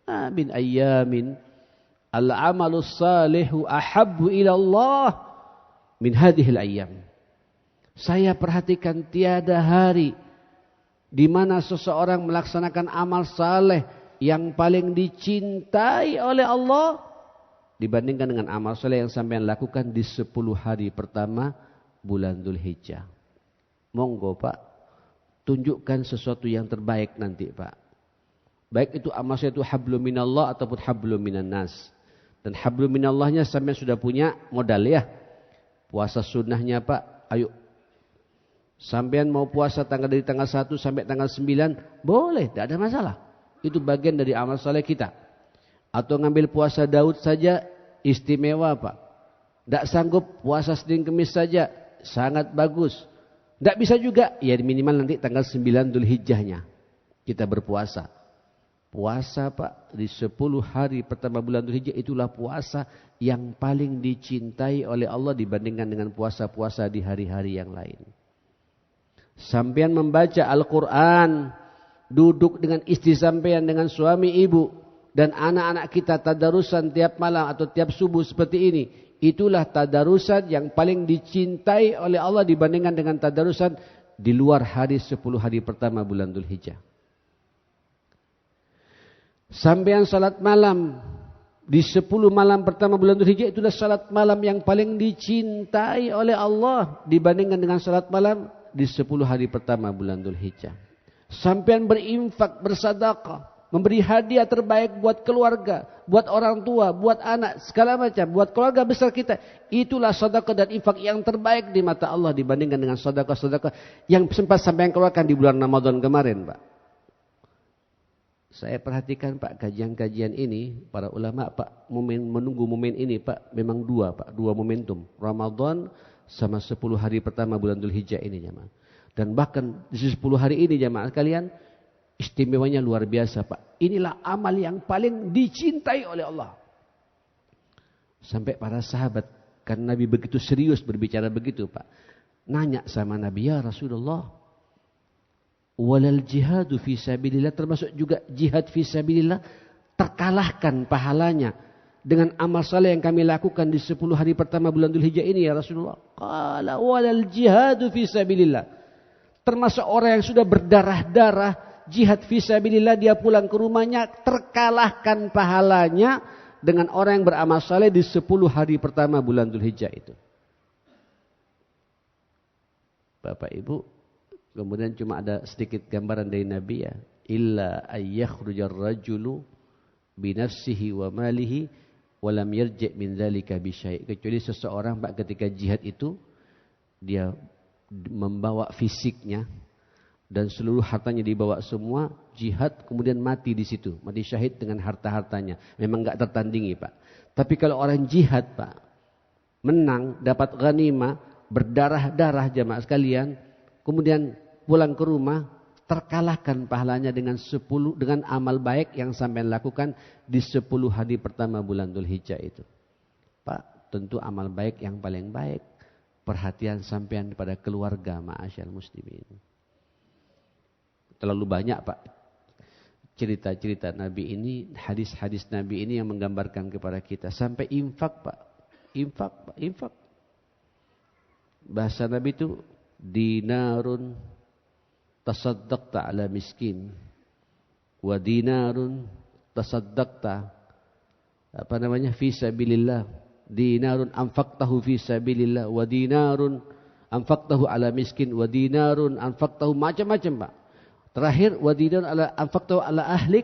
Ma min ayyamin. Al-amalus salihu ahabbu ilallah. Min hadihil ayyam. Saya perhatikan tiada hari di mana seseorang melaksanakan amal saleh yang paling dicintai oleh Allah dibandingkan dengan amal saleh yang sampean lakukan di 10 hari pertama bulan Dzulhijjah. Monggo Pak, tunjukkan sesuatu yang terbaik nanti Pak. Baik itu amal saleh itu hablum minallah ataupun hablum minan nas. Dan hablum minallahnya sampean sudah punya modal ya. Puasa sunnahnya Pak, ayo. Sampean mau puasa dari tanggal 1 sampai tanggal 9, boleh, tidak ada masalah. Itu bagian dari amal saleh kita. Atau ngambil puasa Daud saja, istimewa Pak. Tidak sanggup puasa Senin Kemis saja, sangat bagus. Tidak bisa juga, ya minimal nanti tanggal 9 Dzulhijjahnya kita berpuasa. Puasa Pak, di 10 hari pertama bulan Dzulhijjah itulah puasa yang paling dicintai oleh Allah dibandingkan dengan puasa-puasa di hari-hari yang lain. Sampean membaca Al-Quran, duduk dengan istri sampean, dengan suami ibu, dan anak-anak kita tadarusan tiap malam atau tiap subuh seperti ini. Itulah tadarusan yang paling dicintai oleh Allah dibandingkan dengan tadarusan di luar hari 10 hari pertama bulan Dzulhijjah. Sampean salat malam di 10 malam pertama bulan Dzulhijjah itulah salat malam yang paling dicintai oleh Allah dibandingkan dengan salat malam di 10 hari pertama bulan Dzulhijjah. Sampean berinfak, bersedekah, memberi hadiah terbaik buat keluarga, buat orang tua, buat anak, segala macam, buat keluarga besar kita. Itulah sedekah dan infak yang terbaik di mata Allah dibandingkan dengan sedekah-sedekah yang sempat sampean keluarkan di bulan Ramadan kemarin, Pak. Saya perhatikan Pak, kajian-kajian ini, para ulama Pak, menunggu momen ini Pak, memang dua Pak, dua momentum. Ramadan sama 10 hari pertama bulan Dzulhijjah ini jemaah. Dan bahkan di 10 hari ini jemaah kalian, istimewanya luar biasa Pak. Inilah amal yang paling dicintai oleh Allah. Sampai para sahabat, karena Nabi begitu serius berbicara begitu Pak. nanya sama Nabi, ya Rasulullah, walal jihadu fi sabilillah, termasuk juga jihad fi sabilillah, terkalahkan pahalanya dengan amal saleh yang kami lakukan di 10 hari pertama bulan Dzulhijjah ini ya Rasulullah. Qala walal jihadu fi sabilillah. Termasuk orang yang sudah berdarah-darah jihad fi sabilillah, dia pulang ke rumahnya terkalahkan pahalanya dengan orang yang beramal saleh di 10 hari pertama bulan Dzulhijjah itu. Bapak Ibu, kemudian cuma ada sedikit gambaran dari Nabi ya. Illa ayyakhrujar rajulu binafsihi wa malihi walam yarji' min dzalika bisyai'. Kecuali seseorang Pak ketika jihad itu dia membawa fisiknya dan seluruh hartanya dibawa semua, jihad kemudian mati di situ, mati syahid dengan harta-hartanya. Memang enggak tertandingi Pak. Tapi kalau orang jihad Pak, menang, dapat ghanimah, berdarah-darah jamaah sekalian, kemudian pulang ke rumah, terkalahkan pahalanya dengan amal baik yang sampai lakukan di 10 hari pertama bulan Dzulhijjah itu. Pak, tentu amal baik yang paling baik, perhatian sampean pada keluarga, ma'asyal muslimin. Terlalu banyak Pak cerita-cerita Nabi ini, hadis-hadis Nabi ini yang menggambarkan kepada kita. Sampai infak Pak, infak. Bahasa Nabi itu dinarun tasaddaqta ala miskin wa dinarun tasaddaqta fi sabilillah, dinarun anfaqtahu fi sabilillah wa dinarun anfaqtahu ala miskin wa dinarun anfaqtahu, macam-macam Pak. Terakhir wa dinarun anfaqtahu ala ahlik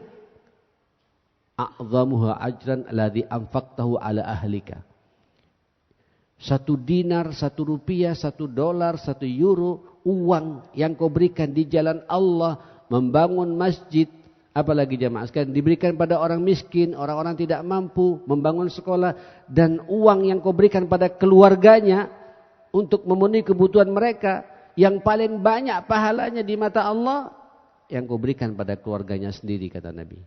a'zamuha ajran alladhi anfaqtahu ala ahlika. 1 dinar, 1 rupiah, 1 dolar, 1 euro, uang yang kau berikan di jalan Allah, membangun masjid, apalagi jamaah sekalian, diberikan pada orang miskin, orang-orang tidak mampu, membangun sekolah, dan uang yang kau berikan pada keluarganya untuk memenuhi kebutuhan mereka, yang paling banyak pahalanya di mata Allah, yang kau berikan pada keluarganya sendiri, kata Nabi.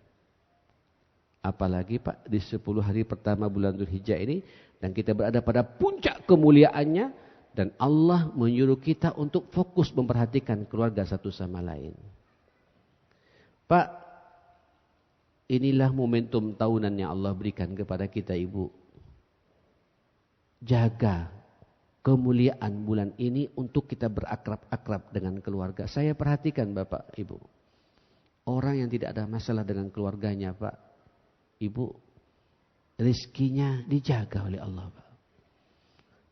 Apalagi Pak di 10 hari pertama bulan Dzulhijjah ini, dan kita berada pada puncak kemuliaannya, dan Allah menyuruh kita untuk fokus memperhatikan keluarga satu sama lain. Pak, inilah momentum tahunan yang Allah berikan kepada kita Ibu. Jaga kemuliaan bulan ini untuk kita berakrab-akrab dengan keluarga. Saya perhatikan Bapak Ibu, orang yang tidak ada masalah dengan keluarganya Pak Ibu, rezekinya dijaga oleh Allah Pak.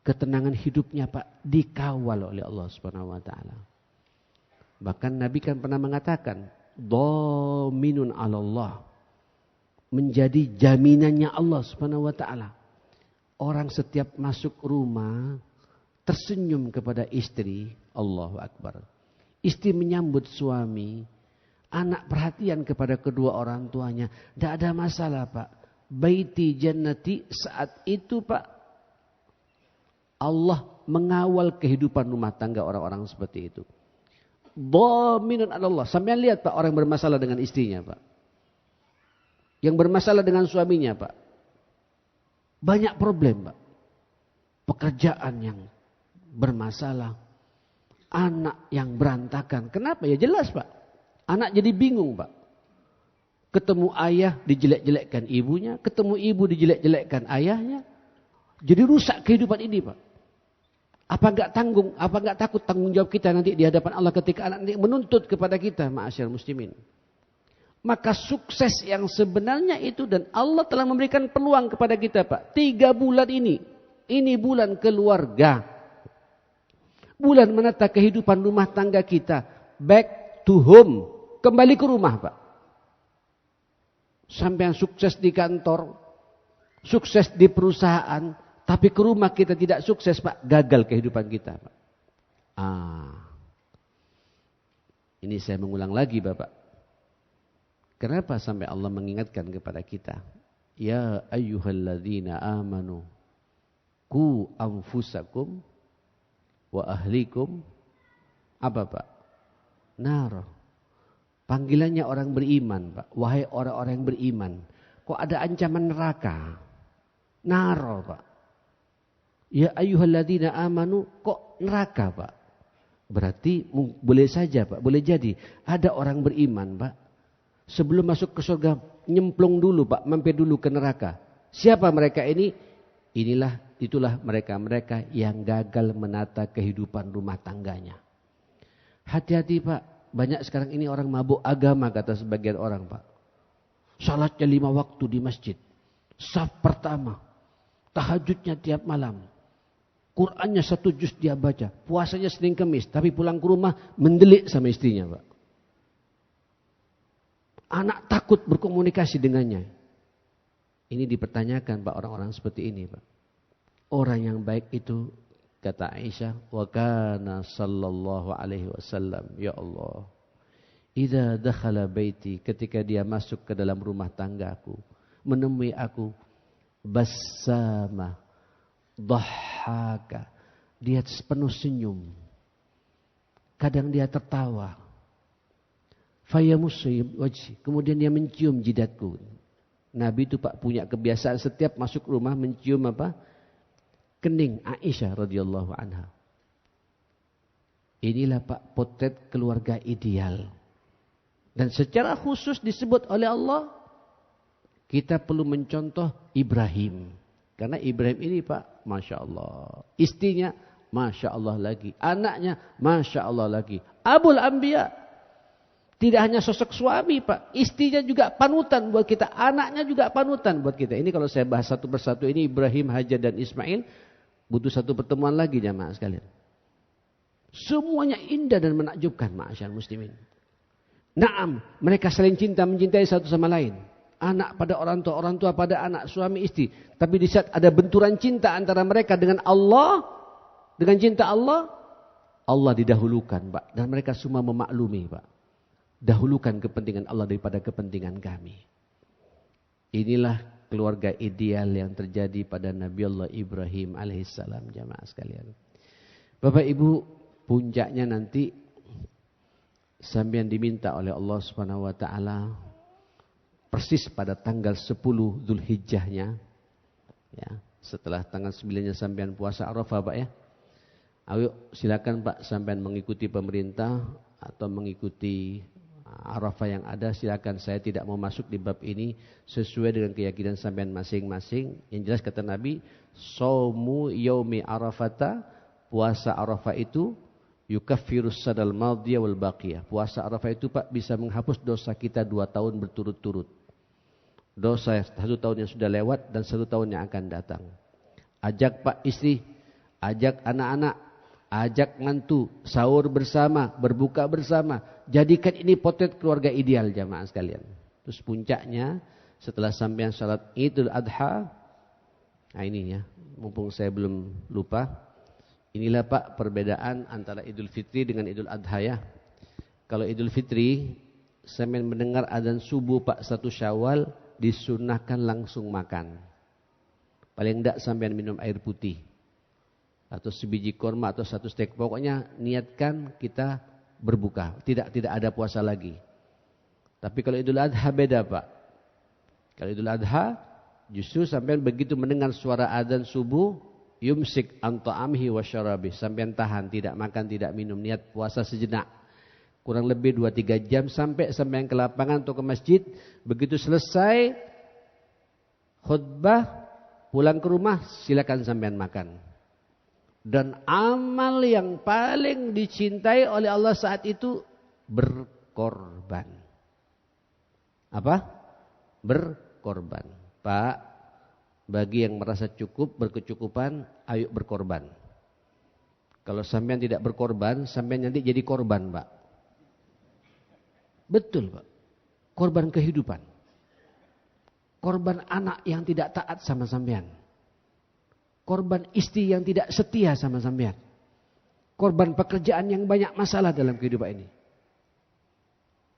Ketenangan hidupnya Pak dikawal oleh Allah Subhanahu wa taala. Bahkan Nabi kan pernah mengatakan, dhaminun 'ala Allah, menjadi jaminannya Allah Subhanahu wa taala. Orang setiap masuk rumah tersenyum kepada istri, Allahu Akbar. Istri menyambut suami, anak perhatian kepada kedua orang tuanya, tidak ada masalah Pak. Baiti jannati, saat itu Pak Allah mengawal kehidupan rumah tangga orang-orang seperti itu. Dhaminun 'ala Allah. Sampeyan lihat Pak, orang bermasalah dengan istrinya Pak, yang bermasalah dengan suaminya Pak, banyak problem Pak. Pekerjaan yang bermasalah, anak yang berantakan. Kenapa? Ya jelas Pak, anak jadi bingung Pak. Ketemu ayah dijelek-jelekkan ibunya, ketemu ibu dijelek-jelekkan ayahnya. Jadi rusak kehidupan ini Pak. Apa enggak takut tanggung jawab kita nanti di hadapan Allah ketika anak nanti menuntut kepada kita, ma'asyar muslimin. Maka sukses yang sebenarnya itu, dan Allah telah memberikan peluang kepada kita Pak. 3 bulan ini bulan keluarga. Bulan menata kehidupan rumah tangga kita. Back to home. Kembali ke rumah Pak. Sampai yang sukses di kantor, sukses di perusahaan, tapi ke rumah kita tidak sukses Pak, gagal kehidupan kita Pak. Ini saya mengulang lagi Bapak. Kenapa sampai Allah mengingatkan kepada kita? Ya ayyuhalladzina amanu qu anfusakum wa ahlikum. Apa Pak? Nar. Panggilannya orang beriman Pak. Wahai orang-orang yang beriman. Kok ada ancaman neraka? Nar Pak. Ya ayyuhalladzina amanu, kok neraka Pak? Berarti boleh saja Pak, boleh jadi ada orang beriman Pak. Sebelum masuk ke surga nyemplung dulu Pak, mampir dulu ke neraka. Siapa mereka ini? Itulah mereka-mereka yang gagal menata kehidupan rumah tangganya. Hati-hati Pak, banyak sekarang ini orang mabuk agama kata sebagian orang Pak. Salatnya 5 waktu di masjid. Saf pertama. Tahajudnya tiap malam. Qurannya 1 juz dia baca. Puasanya Senin Kemis. Tapi pulang ke rumah mendelik sama istrinya Pak. Anak takut berkomunikasi dengannya. Ini dipertanyakan Pak orang-orang seperti ini Pak. Orang yang baik itu kata Aisyah, wa kana sallallahu alaihi wasallam, ya Allah, idza dakhala baiti, ketika dia masuk ke dalam rumah tanggaku, menemui aku, bassama, dhahhaka, dia penuh senyum. Kadang dia tertawa. Fayamussu wajhi, kemudian dia mencium jidatku. Nabi itu Pak punya kebiasaan setiap masuk rumah mencium apa? Kening Aisyah radhiyallahu anha. Inilah Pak potret keluarga ideal. Dan secara khusus disebut oleh Allah, kita perlu mencontoh Ibrahim. Karena Ibrahim ini Pak, Masya Allah. Istrinya, Masya Allah lagi. Anaknya, Masya Allah lagi. Abul Anbiya. Tidak hanya sosok suami Pak. Istrinya juga panutan buat kita. Anaknya juga panutan buat kita. Ini kalau saya bahas satu persatu ini Ibrahim, Hajar dan Ismail. Butuh satu pertemuan lagi jamaah sekalian. Semuanya indah dan menakjubkan ma'asyar muslimin. Naam, mereka saling cinta mencintai satu sama lain. Anak pada orang tua pada anak, suami istri. Tapi di saat ada benturan cinta antara mereka dengan Allah, dengan cinta Allah, Allah didahulukan Pak. Dan mereka semua memaklumi Pak. Dahulukan kepentingan Allah daripada kepentingan kami. Inilah keluarga ideal yang terjadi pada Nabi Allah Ibrahim alaihissalam jamaah sekalian. Bapak Ibu, puncaknya nanti sampean diminta oleh Allah Subhanahu wa taala persis pada tanggal 10 Zulhijjahnya, ya, setelah tanggal 9-nya sampean puasa Arafah Pak ya. Ayo silakan Pak sampean mengikuti pemerintah atau mengikuti Arafah yang ada, silakan. Saya tidak mau masuk di bab ini, sesuai dengan keyakinan sampean masing-masing. Yang jelas kata Nabi, saumu yaumi arafata, puasa Arafah itu yukaffirus sadal madiyah wal baqiyah. Puasa Arafah itu Pak bisa menghapus dosa kita 2 tahun berturut-turut. Dosa 1 tahun yang sudah lewat dan 1 tahun yang akan datang. Ajak Pak istri, ajak anak-anak, ajak mantu, sahur bersama, berbuka bersama. Jadikan ini potret keluarga ideal jamaah sekalian. Terus puncaknya setelah sampean salat Idul Adha. Nah ini ya, mumpung saya belum lupa. Inilah Pak perbedaan antara Idul Fitri dengan Idul Adha ya. Kalau Idul Fitri, sampean mendengar adzan subuh Pak 1 Syawal, disunahkan langsung makan. Paling enggak sampean minum air putih. Atau sebiji korma atau 1 steak. Pokoknya niatkan kita berbuka. Tidak ada puasa lagi. Tapi kalau Idul Adha beda Pak. Kalau Idul Adha justru sampean begitu mendengar suara adzan subuh, yumsik an ta'amihi wa syarabi. Sampean tahan, tidak makan, tidak minum, niat puasa sejenak. Kurang lebih 2-3 jam sampai sampean ke lapangan atau ke masjid. Begitu selesai khutbah, pulang ke rumah silakan sampean makan. Dan amal yang paling dicintai oleh Allah saat itu berkorban. Apa? Berkorban. Pak, bagi yang merasa cukup, berkecukupan, ayo berkorban. Kalau sampean tidak berkorban, sampean nanti jadi korban Pak. Betul Pak. Korban kehidupan. Korban anak yang tidak taat sama sampean. Korban istri yang tidak setia sama sampean. Korban pekerjaan yang banyak masalah dalam kehidupan ini.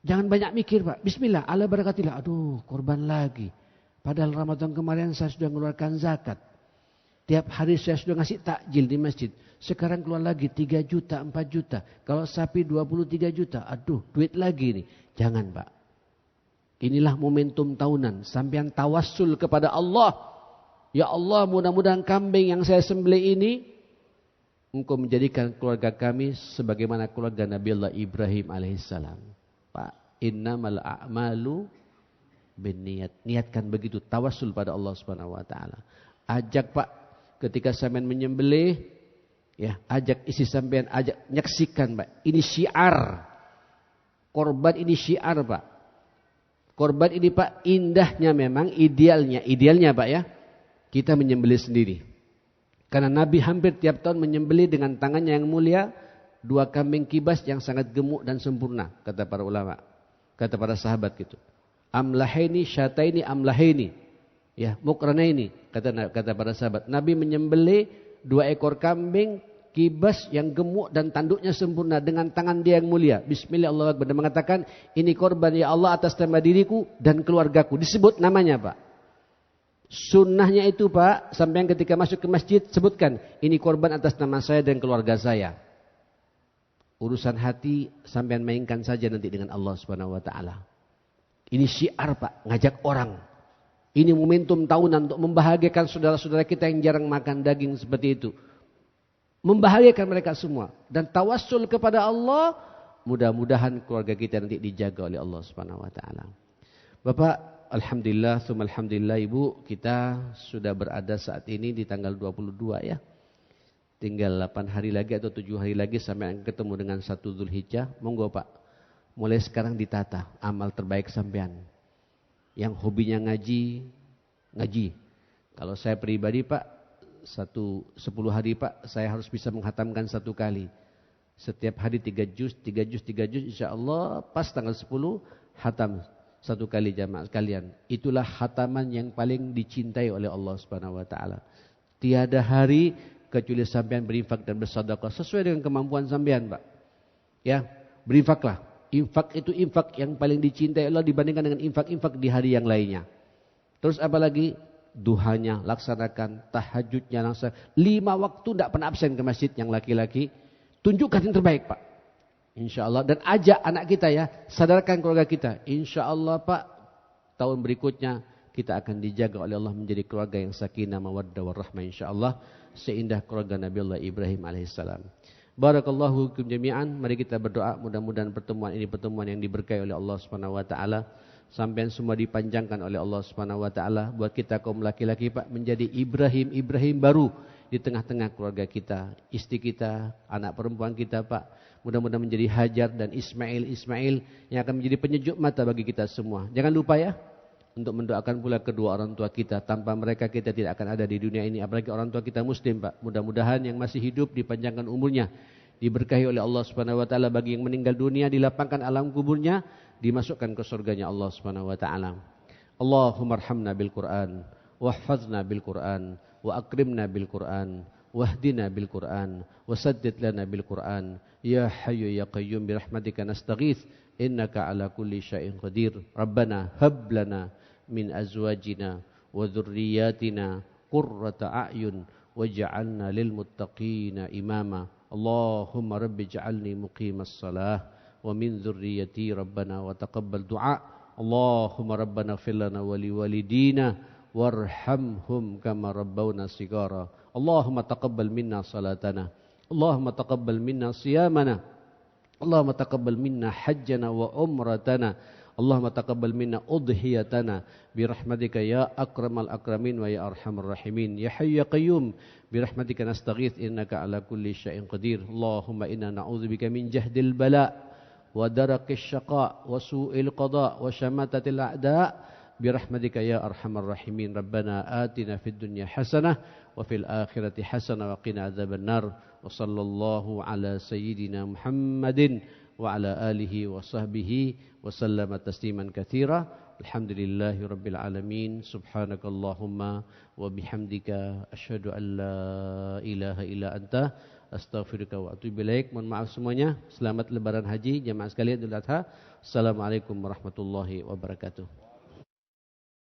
Jangan banyak mikir Pak. Bismillah, ala barakatillah. Aduh, korban lagi. Padahal Ramadan kemarin saya sudah mengeluarkan zakat. Tiap hari saya sudah ngasih takjil di masjid. Sekarang keluar lagi 3 juta, 4 juta. Kalau sapi 23 juta. Aduh, duit lagi nih. Jangan Pak. Inilah momentum tahunan. Sampean tawassul kepada Allah Ya Allah, mudah-mudahan kambing yang saya sembelih ini Engkau menjadikan keluarga kami sebagaimana keluarga Nabi Allah Ibrahim alaihissalam. Pak, innamal a'malu binniyat. Niatkan begitu, tawassul pada Allah Subhanahu wa taala. Ajak Pak, ketika sampean menyembelih, ya, ajak isi sampean, ajak nyaksikan Pak. Ini syiar. Korban ini syiar Pak. Korban ini Pak, indahnya memang, idealnya Pak ya. Kita menyembelih sendiri. Karena Nabi hampir tiap tahun menyembelih dengan tangannya yang mulia 2 kambing kibas yang sangat gemuk dan sempurna, kata para ulama, kata para sahabat gitu. Amlahaini syataini amlahaini. Ya, mukranaini, kata para sahabat. Nabi menyembelih 2 ekor kambing kibas yang gemuk dan tanduknya sempurna dengan tangan dia yang mulia. Bismillah Allahu Akbar. Dan mengatakan, ini korban ya Allah atas nama diriku dan keluargaku. Disebut namanya Pak. Sunnahnya itu Pak, sampai yang ketika masuk ke masjid sebutkan, ini korban atas nama saya dan keluarga saya. Urusan hati sampean mainkan saja nanti dengan Allah Subhanahu wa taala. Ini syiar Pak, ngajak orang. Ini momentum tahunan untuk membahagiakan saudara-saudara kita yang jarang makan daging seperti itu. Membahagiakan mereka semua dan tawassul kepada Allah, mudah-mudahan keluarga kita nanti dijaga oleh Allah Subhanahu wa taala. Bapak, alhamdulillah, summa alhamdulillah Ibu, kita sudah berada saat ini di tanggal 22 ya. Tinggal 8 hari lagi atau 7 hari lagi sampai ketemu dengan 1 Dzulhijjah. Monggo Pak, mulai sekarang ditata amal terbaik sampean. Yang hobinya ngaji. Kalau saya pribadi Pak, 10 hari Pak, saya harus bisa menghatamkan 1 kali. Setiap hari 3 juz, insya Allah pas tanggal 10 hatam 1 kali jamaah sekalian. Itulah khataman yang paling dicintai oleh Allah Subhanahu wa taala. Tiada hari kecuali sampean berinfak dan bersedekah sesuai dengan kemampuan sampean, Pak. Ya, berinfaklah. Infak itu infak yang paling dicintai Allah dibandingkan dengan infak-infak di hari yang lainnya. Terus apalagi duhanya laksanakan, tahajudnya laksanakan. 5 waktu tidak pernah absen ke masjid yang laki-laki. Tunjukkan yang terbaik Pak. Insya Allah. Dan ajak anak kita ya. Sadarkan keluarga kita. Insya Allah Pak. Tahun berikutnya kita akan dijaga oleh Allah menjadi keluarga yang sakinah, mawaddah, warahmah. Insya Allah. Seindah keluarga Nabi Allah Ibrahim alaihissalam. Barakallahu fikum jami'an. Mari kita berdoa. Mudah-mudahan pertemuan ini pertemuan yang diberkahi oleh Allah Subhanahu wa taala. Sampai semua dipanjangkan oleh Allah Subhanahu wa taala. Buat kita kaum laki-laki Pak menjadi Ibrahim baru di tengah-tengah keluarga kita, istri kita, anak perempuan kita Pak. Mudah-mudahan menjadi Hajar dan Ismail yang akan menjadi penyejuk mata bagi kita semua. Jangan lupa ya untuk mendoakan pula kedua orang tua kita. Tanpa mereka kita tidak akan ada di dunia ini. Apalagi orang tua kita muslim Pak. Mudah-mudahan yang masih hidup dipanjangkan umurnya, diberkahi oleh Allah Subhanahu wa taala. Bagi yang meninggal dunia dilapangkan alam kuburnya, dimasukkan ke surganya Allah Subhanahu wa taala. Allahumma arhamna bil Qur'an, wahfazna bil Qur'an, wa akrimna bil Qur'an, wahdina bil Qur'an, wasaddid lana bil Qur'an. Ya Hayyu ya Qayyum bi rahmatika nastaghits, innaka ala kulli syai'in qadir. Rabbana hab lana min azwajina wa dhurriyyatina qurrata a'yun waj'alna lil muttaqina imama. Allahumma rabbi ij'alni muqimas salah wa min dhurriyyati rabbana wa taqabbal du'a. Allahumma rabbana ighfir lana wa liwalidina warhamhum kama rabbawna shigara. Allahumma taqabbal minna salatana. Allahumma taqabbal minna siyamana. Allahumma taqabbal minna hajjana wa umratana. Allahumma taqabbal minna udhiyatana birahmatika ya akramal akramin wa ya arhamar rahimin. Ya Hayyu ya Qayyum birahmatika nastaghits innaka ala kulli syai'in qadir. Allahumma inna na'udzubika min jahdil bala wa darakis syaqa wa su'il qada wa syamatatil a'da birahmatika ya arhamar rahimin. Rabbana atina fid dunya hasanah wa fil akhirati hasanah wa qina adzaban nar. Wa sallallahu ala sayyidina Muhammadin wa ala alihi wa sahbihi wa sallama tasliman katsira. Alhamdulillahi rabbil alamin. Subhanakallahumma wa bihamdika asyhadu an la ilaha illa anta astaghfiruka wa atubu ilaik. Mohon maaf semuanya. Selamat lebaran haji jamaah sekalian Idul Adha. Assalamualaikum warahmatullahi wabarakatuh.